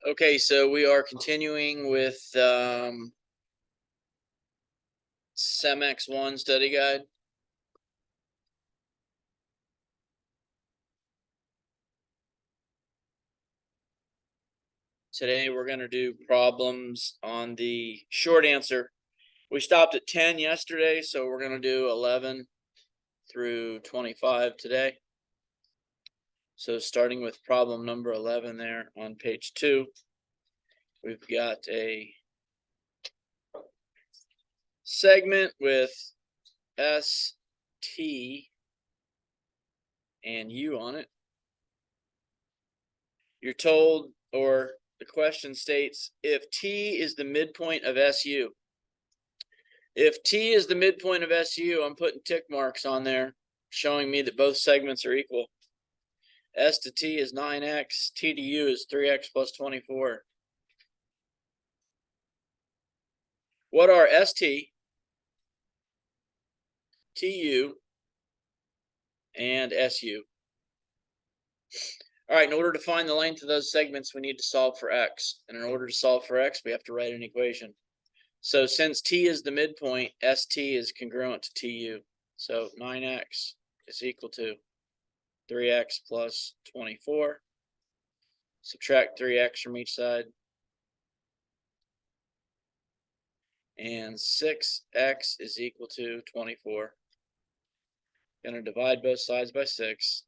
Okay, so we are continuing with Semex1 study guide. Today we're going to do problems on the short answer. We stopped at 10 yesterday, so we're going to do 11 through 25 today. So starting with problem number 11 there on page 2, we've got a segment with S, T, and U on it. You're told, or the question states, if T is the midpoint of SU. If T is the midpoint of SU, I'm putting tick marks on there, showing me that both segments are equal. S to T is 9x, T to U is 3x plus 24. What are ST, TU, and SU? All right, in order to find the length of those segments, we need to solve for x. And in order to solve for x, we have to write an equation. So since T is the midpoint, ST is congruent to TU. So 9x is equal to 3x plus 24. Subtract 3x from each side. And 6x is equal to 24. Going to divide both sides by 6.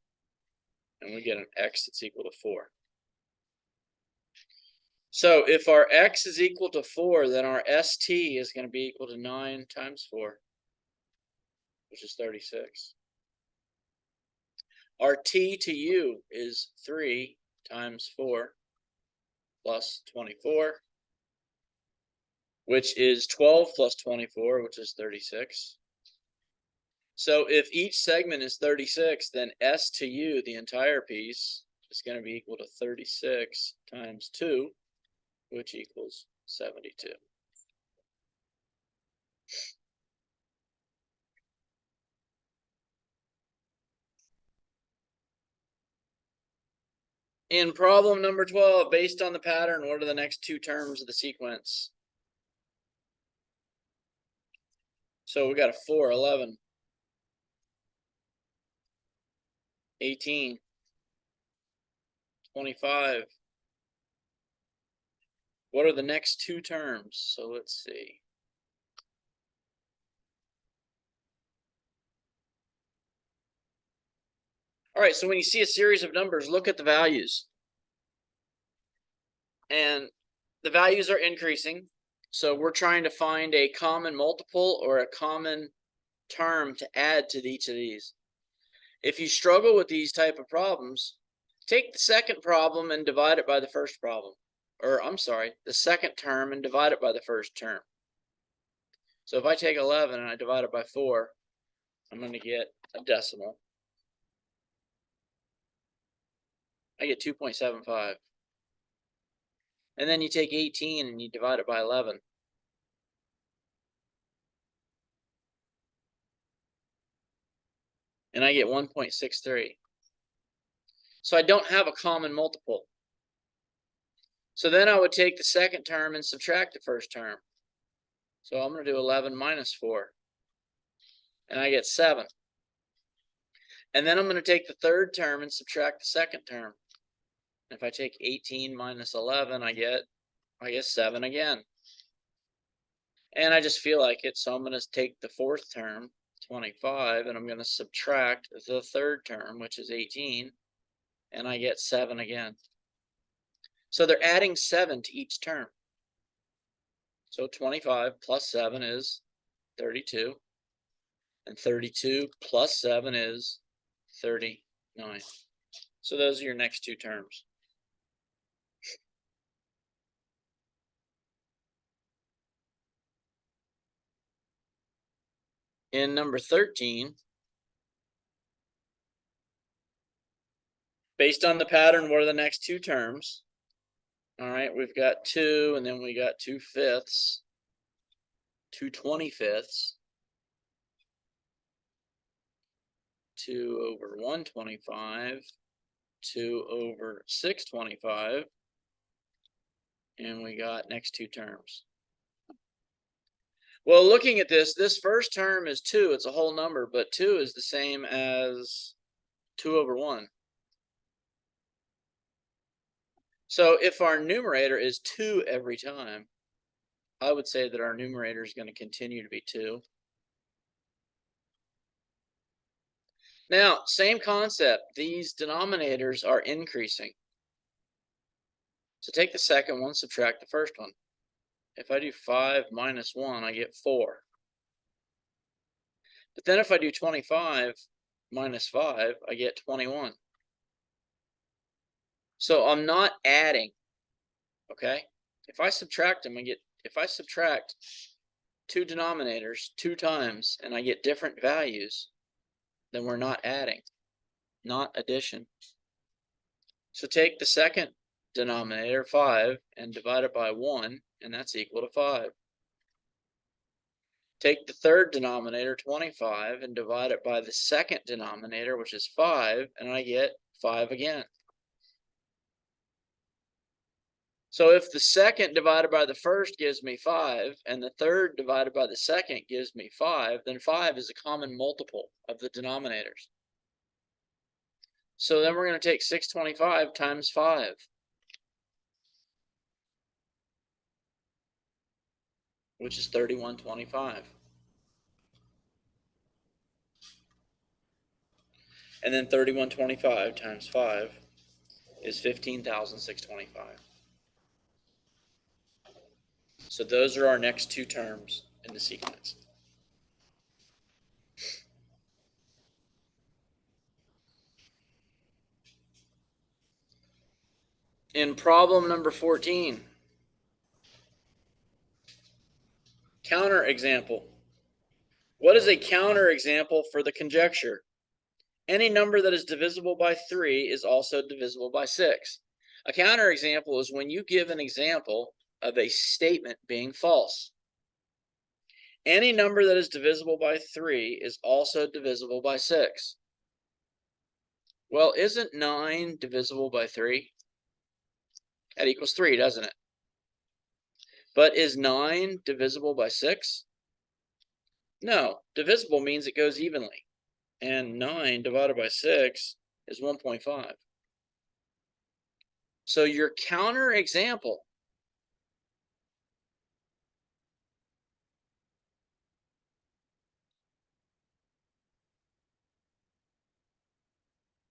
And we get an x that's equal to 4. So if our x is equal to 4, then our ST is going to be equal to 9 times 4, which is 36. Our T to U is 3 times 4 plus 24, which is 12 plus 24, which is 36. So if each segment is 36, then S to U, the entire piece, is going to be equal to 36 times 2, which equals 72. In problem number 12, based on the pattern, what are the next two terms of the sequence? So we got a 4, 11, 18, 25. What are the next two terms? So let's see. All right, so when you see a series of numbers, look at the values. And the values are increasing. So we're trying to find a common multiple or a common term to add to each of these. If you struggle with these type of problems, take the second problem and divide it by the first problem. Or I'm sorry, the second term and divide it by the first term. So if I take 11 and I divide it by 4, I'm going to get a decimal. I get 2.75. And then you take 18 and you divide it by 11. And I get 1.63. So I don't have a common multiple. So then I would take the second term and subtract the first term. So I'm going to do 11 minus 4. And I get 7. And then I'm going to take the third term and subtract the second term. If I take 18 minus 11, I get 7 again. And I just feel like it, so I'm going to take the fourth term, 25, and I'm going to subtract the third term, which is 18, and I get 7 again. So they're adding 7 to each term. So 25 plus 7 is 32, and 32 plus 7 is 39. So those are your next two terms. In number 13, based on the pattern, what are the next two terms? All right, we've got 2, and then we got 2/5, 2 25ths, 2 over 125, 2 over 625, And we got next two terms. Well, looking at this first term is 2. It's a whole number, but 2 is the same as 2 over 1. So if our numerator is 2 every time, I would say that our numerator is going to continue to be 2. Now, same concept. These denominators are increasing. So take the second one, subtract the first one. If I do 5 minus 1, I get 4. But then if I do 25 minus 5, I get 21. So I'm not adding, okay? If I subtract them, if I subtract two denominators 2 times and I get different values, then we're not adding, not addition. So take the second denominator, 5, and divide it by 1, and that's equal to 5. Take the third denominator, 25, and divide it by the second denominator, which is 5, and I get 5 again. So if the second divided by the first gives me 5, and the third divided by the second gives me 5, then 5 is a common multiple of the denominators. So then we're going to take 625 times 5, which is 3125. And then 3125 times 5 is 15,625. So those are our next two terms in the sequence. In problem number 14, counterexample. What is a counterexample for the conjecture? Any number that is divisible by 3 is also divisible by 6. A counterexample is when you give an example of a statement being false. Any number that is divisible by 3 is also divisible by 6. Well, isn't 9 divisible by 3? That equals 3, doesn't it? But is 9 divisible by 6? No, divisible means it goes evenly. And 9 divided by 6 is 1.5. So your counterexample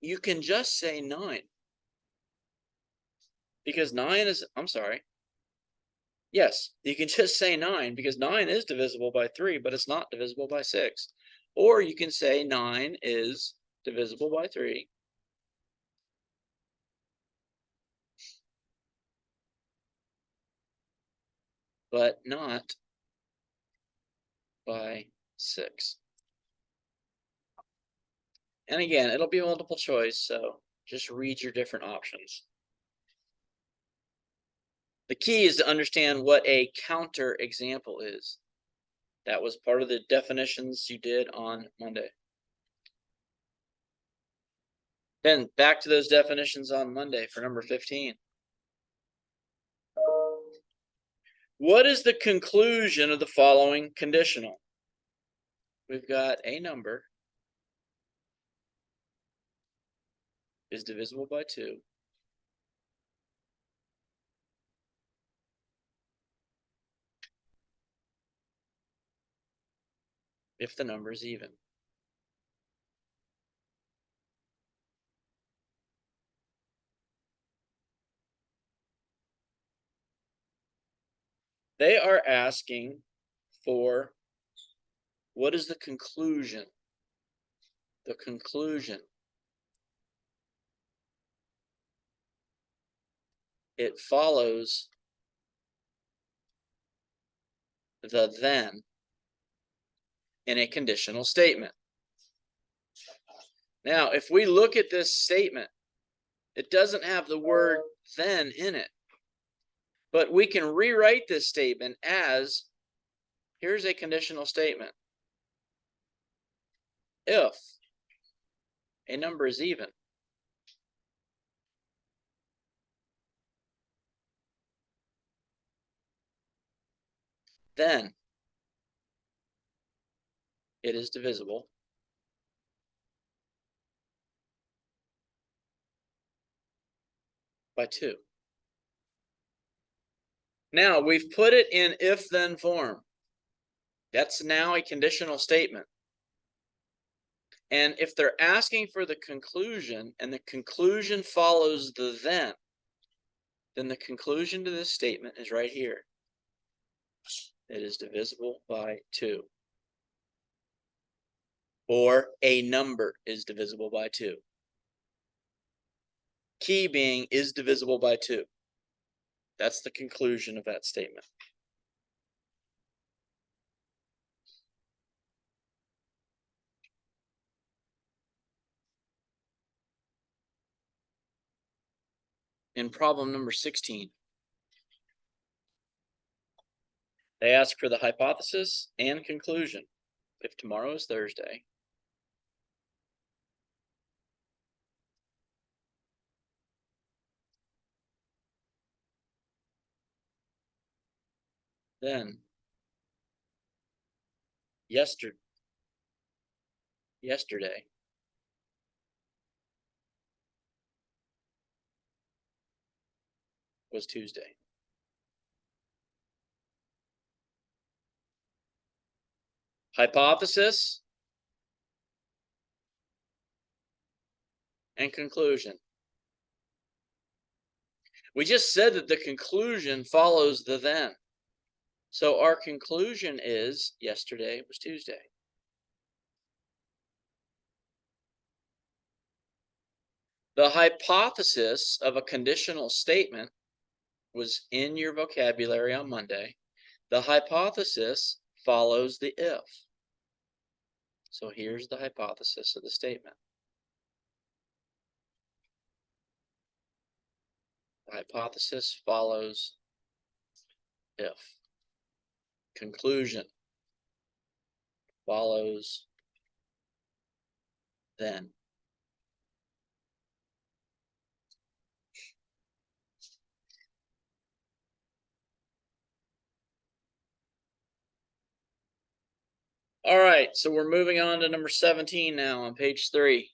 you can just say 9. Because 9 is, I'm sorry. Yes, you can just say 9 because 9 is divisible by 3, but it's not divisible by 6. Or you can say 9 is divisible by 3. But not by 6. And again, it'll be multiple choice, so just read your different options. The key is to understand what a counterexample is. That was part of the definitions you did on Monday. Then back to those definitions on Monday for number 15. What is the conclusion of the following conditional? We've got a number is divisible by 2 if the number is even. They are asking for what is the conclusion? The conclusion. It follows the then in a conditional statement. Now, if we look at this statement, it doesn't have the word then in it. But we can rewrite this statement as, here's a conditional statement. If a number is even, then it is divisible by 2. Now, we've put it in if-then form. That's now a conditional statement. And if they're asking for the conclusion, and the conclusion follows the then the conclusion to this statement is right here. It is divisible by 2. Or a number is divisible by 2. Key being is divisible by 2. That's the conclusion of that statement. In problem number 16, they ask for the hypothesis and conclusion. If tomorrow is Thursday, then yesterday was Tuesday. Hypothesis and conclusion. We just said that the conclusion follows the then. So our conclusion is yesterday was Tuesday. The hypothesis of a conditional statement was in your vocabulary on Monday. The hypothesis follows the if. So here's the hypothesis of the statement. The hypothesis follows if. Conclusion follows then. All right, so we're moving on to number 17 now on page 3.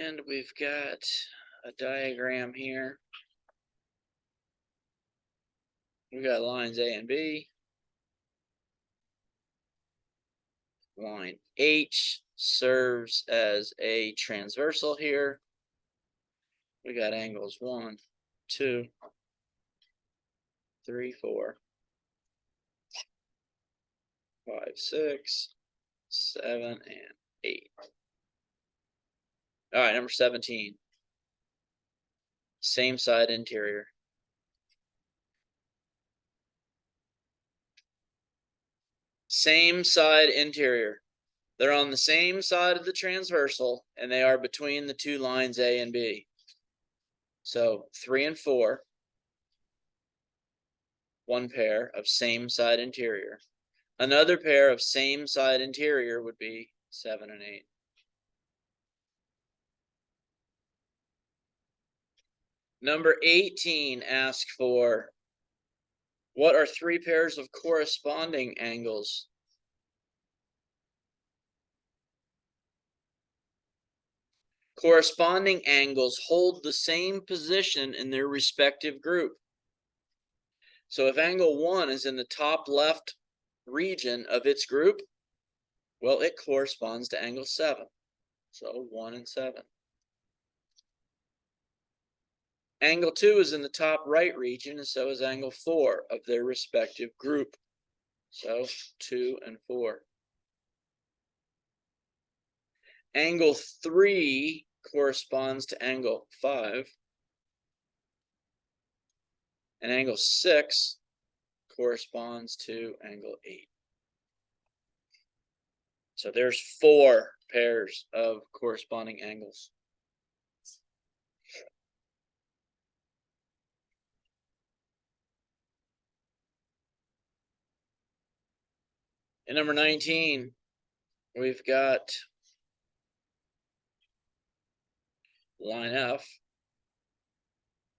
And we've got a diagram here. We've got lines A and B. Line H serves as a transversal here. We got angles 1, 2, 3, 4, 5, 6, 7, and 8. All right, number 17. Same side interior. Same side interior. They're on the same side of the transversal, and they are between the two lines A and B. So 3 and 4, one pair of same side interior. Another pair of same side interior would be 7 and 8. Number 18 asks for, what are 3 pairs of corresponding angles? Corresponding angles hold the same position in their respective group. So if angle 1 is in the top left region of its group, well, it corresponds to angle 7. So 1 and 7. Angle 2 is in the top right region, and so is angle 4 of their respective group. So 2 and 4. Angle 3 corresponds to angle 5. And angle 6 corresponds to angle 8. So there's 4 pairs of corresponding angles. In number 19, we've got line F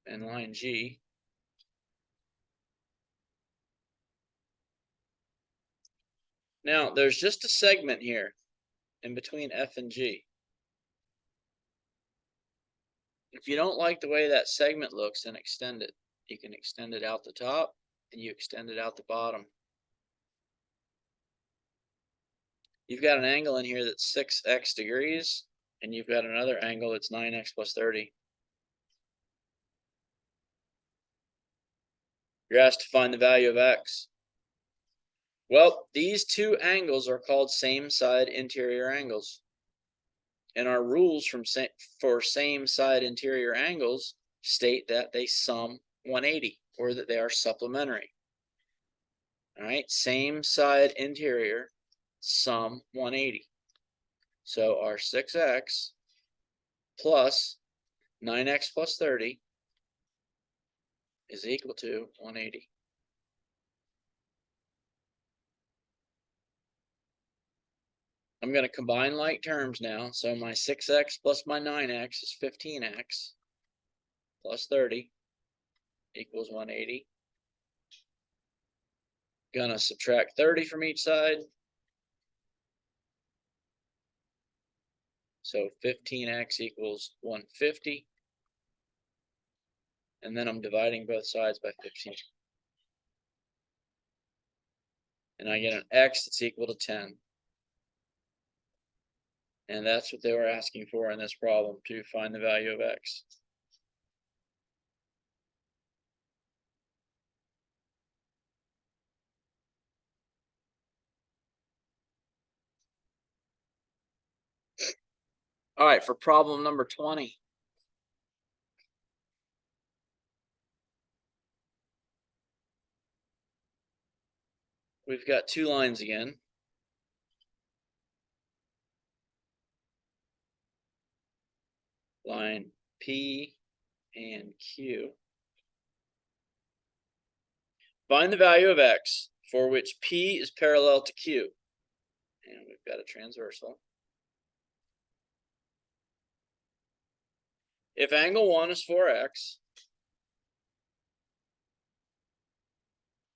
and line G. Now, there's just a segment here in between F and G. If you don't like the way that segment looks, then extend it. You can extend it out the top, and you extend it out the bottom. You've got an angle in here that's 6x degrees, and you've got another angle that's 9x plus 30. You're asked to find the value of x. Well, these two angles are called same side interior angles. And our rules for same side interior angles state that they sum 180, or that they are supplementary. All right, same side interior, sum 180. So our 6x plus 9x plus 30 is equal to 180. I'm going to combine like terms now. So my 6x plus my 9x is 15x plus 30 equals 180. Going to subtract 30 from each side. So 15x equals 150. And then I'm dividing both sides by 15. And I get an x that's equal to 10. And that's what they were asking for in this problem, to find the value of x. All right, for problem number 20. We've got two lines again. Line P and Q. Find the value of x for which P is parallel to Q. And we've got a transversal. If angle 1 is 4x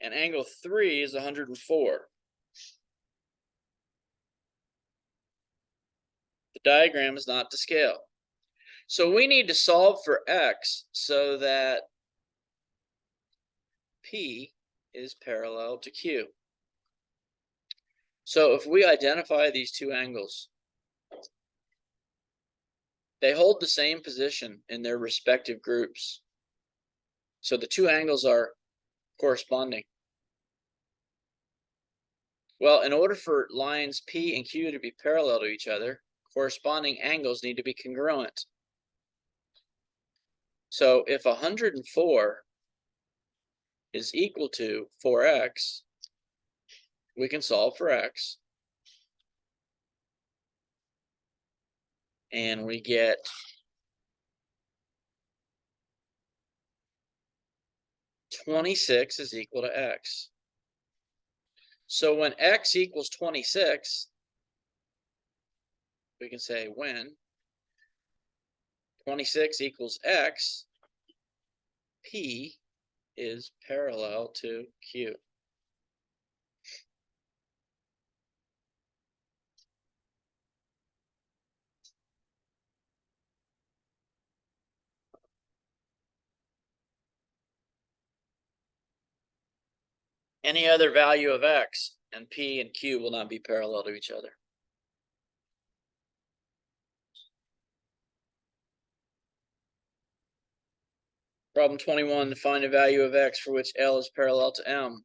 and angle 3 is 104, the diagram is not to scale. So we need to solve for x so that P is parallel to Q. So if we identify these two angles, they hold the same position in their respective groups. So the two angles are corresponding. Well, in order for lines P and Q to be parallel to each other, corresponding angles need to be congruent. So if 104 is equal to 4x, we can solve for x. And we get 26 is equal to x. So when x equals 26, we can say when 26 equals x, P is parallel to Q. Any other value of x, and P and Q will not be parallel to each other. Problem 21, to find a value of x for which L is parallel to M.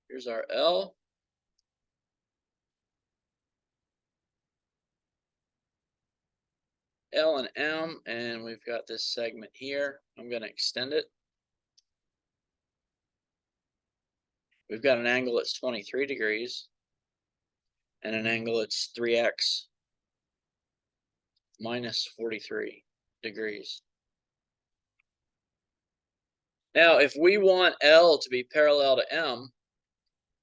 Here's our L. L and M, and we've got this segment here. I'm going to extend it. We've got an angle that's 23 degrees and an angle that's 3x minus 43 degrees. Now, if we want L to be parallel to M,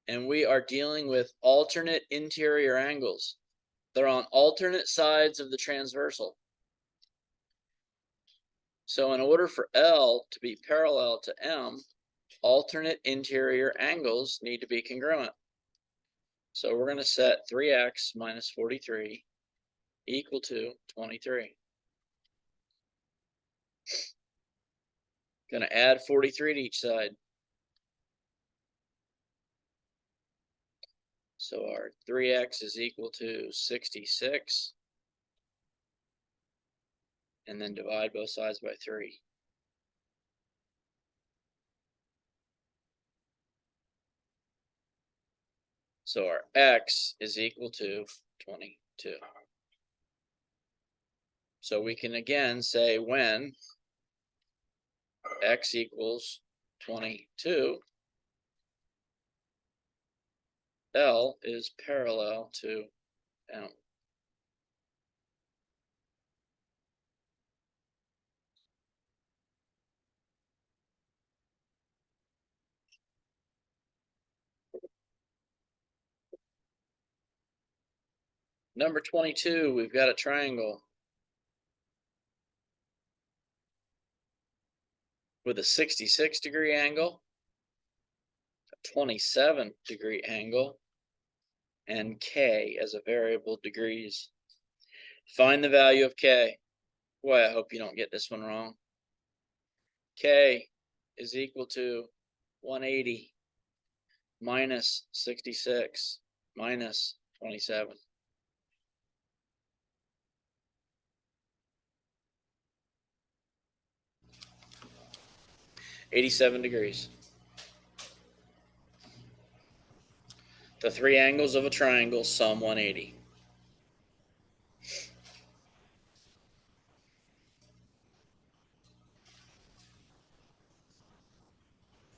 and we are dealing with alternate interior angles, they're on alternate sides of the transversal. So in order for L to be parallel to M, alternate interior angles need to be congruent. So we're going to set 3x minus 43 equal to 23. Going to add 43 to each side. So our 3x is equal to 66. And then divide both sides by 3. So our x is equal to 22. So we can again say when x equals 22, L is parallel to M. Number 22, we've got a triangle with a 66-degree angle, a 27-degree angle, and K as a variable degrees. Find the value of K. Boy, I hope you don't get this one wrong. K is equal to 180 minus 66 minus 27. $87 degrees. The three angles of a triangle sum 180.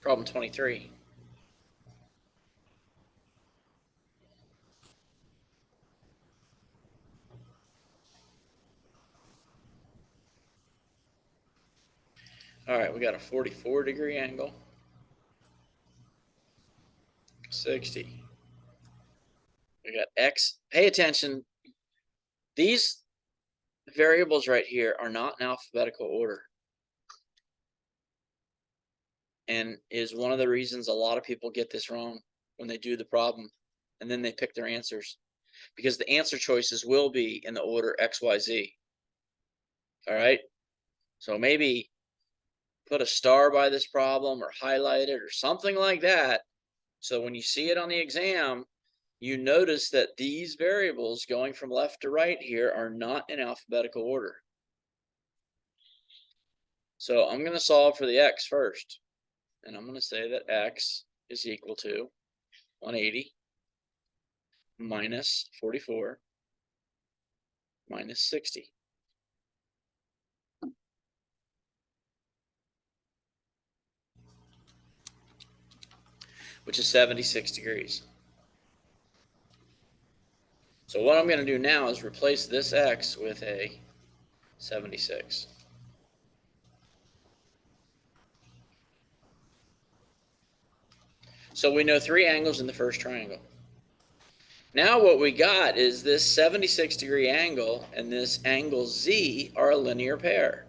Problem 23. All right, we got a 44-degree angle, 60. We got X. Pay attention. These variables right here are not in alphabetical order. And is one of the reasons a lot of people get this wrong when they do the problem and then they pick their answers. Because the answer choices will be in the order X, Y, Z. All right. So maybe put a star by this problem or highlight it or something like that. So when you see it on the exam, you notice that these variables going from left to right here are not in alphabetical order. So I'm going to solve for the X first. And I'm going to say that X is equal to 180 minus 44 minus 60. Which is 76 degrees. So what I'm going to do now is replace this X with a 76. So we know three angles in the first triangle. Now what we got is this 76-degree angle and this angle Z are a linear pair.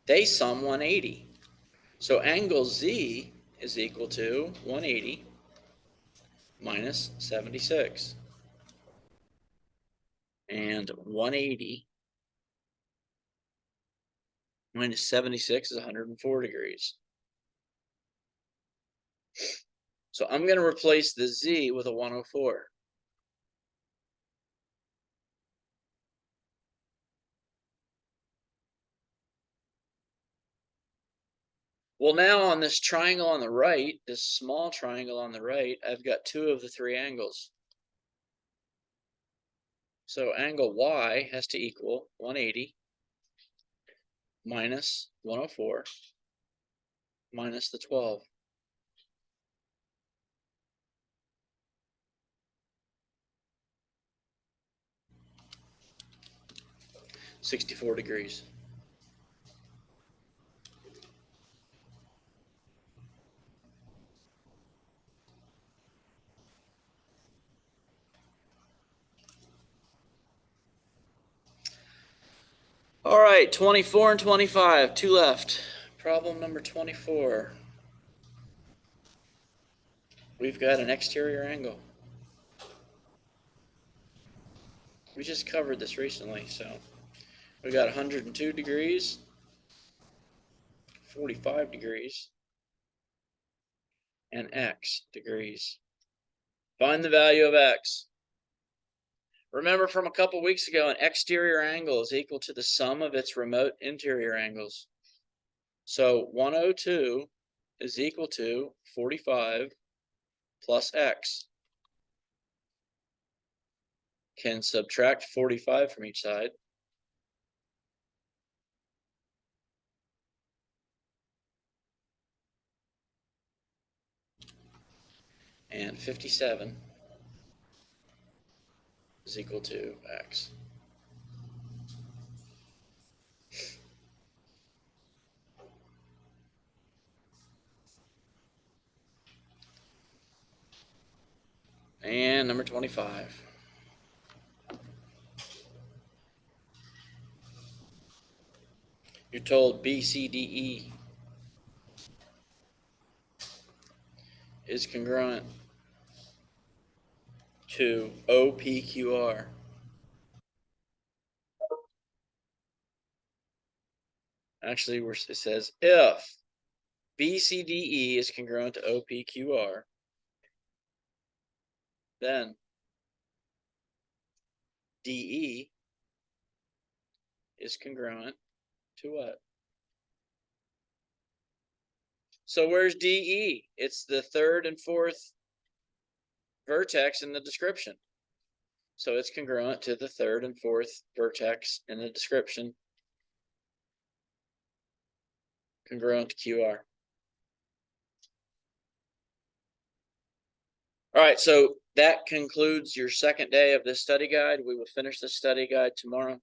They sum 180. So angle Z is equal to 180 minus 76. And 180 minus 76 is 104 degrees. So I'm going to replace the Z with a 104. Well, now on this triangle on the right, this small triangle on the right, I've got two of the three angles. So angle Y has to equal 180 minus 104 minus the 12. $64 degrees. All right, 24 and 25, two left. Problem number 24. we've got an exterior angle. We just covered this recently, so we got 102 degrees, 45 degrees, and x degrees. Find the value of x. Remember from a couple weeks ago, an exterior angle is equal to the sum of its remote interior angles. So 102 is equal to 45 plus x. Can subtract 45 from each side. And 57 is equal to x. And number 25. You're told BCDE is congruent to OPQR. Actually, it says if BCDE is congruent to OPQR, then DE is congruent to what? So where's DE? It's the third and fourth vertex in the description. So it's congruent to the third and fourth vertex in the description, congruent to QR. All right, so that concludes your second day of this study guide. We will finish the study guide tomorrow.